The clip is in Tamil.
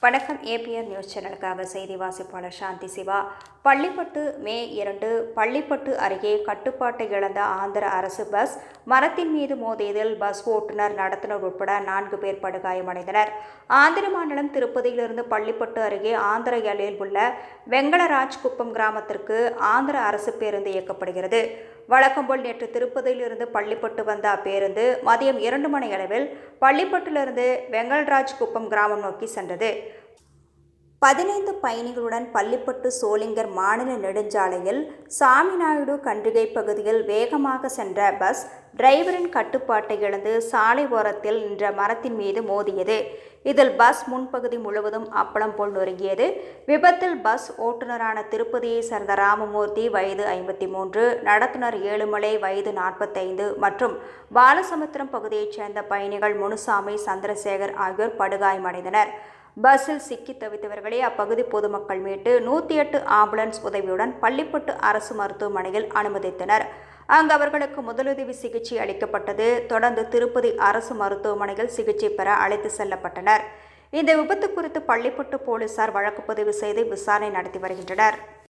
வணக்கம். ஏபிஆர் நியூஸ் சேனலுக்காக செய்தி வாசிப்பாளர் சாந்தி சிவா. பள்ளிப்பட்டு மே 2 பள்ளிப்பட்டு அருகே கட்டுப்பாட்டை இழந்த ஆந்திர அரசு பஸ் மரத்தின் மீது மோதியதில் பஸ் ஓட்டுநர், நடத்துனர் உட்பட 4 பேர் படுகாயமடைந்தனர். ஆந்திர மாநிலம் திருப்பதியிலிருந்து பள்ளிப்பட்டு அருகே ஆந்திர எல்லையில் உள்ள வெங்கடராஜ் குப்பம் கிராமத்திற்கு ஆந்திர அரசு பேருந்து இயக்கப்படுகிறது. வழக்கம்போல் நேற்று திருப்பதியிலிருந்து பள்ளிப்பட்டு வந்த அப்பேருந்து மதியம் 2 மணி அளவில் பள்ளிப்பட்டிலிருந்து வெங்கடராஜ் குப்பம் கிராமம் நோக்கி சென்றது. 15 பயணிகளுடன் பள்ளிப்பட்டு சோளிங்கர் மாநில நெடுஞ்சாலையில் சாமிநாயுடு கண்டிகை பகுதியில் வேகமாக சென்ற பஸ் டிரைவரின் கட்டுப்பாட்டை இழந்து சாலை ஓரத்தில் நின்ற மரத்தின் மீது மோதியது. இதில் பஸ் முன்பகுதி முழுவதும் அப்பளம் போல் நொறுங்கியது. விபத்தில் பஸ் ஓட்டுநரான திருப்பதியை சேர்ந்த ராமமூர்த்தி வயது 53, நடத்துனர் ஏழுமலை வயது 45 மற்றும் பாலசமுத்திரம் பகுதியைச் சேர்ந்த பயணிகள் முனுசாமி, சந்திரசேகர் ஆகியோர் படுகாயமடைந்தனர். பஸ்ஸில் சிக்கி தவித்தவர்களை அப்பகுதி பொதுமக்கள் மீட்டு 108 ஆம்புலன்ஸ் உதவியுடன் பள்ளிப்பட்டு அரசு மருத்துவமனையில் அனுமதித்தனர். அங்கு அவர்களுக்கு முதலுதவி சிகிச்சை அளிக்கப்பட்டது. தொடர்ந்து திருப்பதி அரசு மருத்துவமனையில் சிகிச்சை பெற அழைத்து செல்லப்பட்டனர். இந்த விபத்து குறித்து பள்ளிப்பட்டு போலீசார் வழக்கு பதிவு செய்து விசாரணை நடத்தி வருகின்றனர்.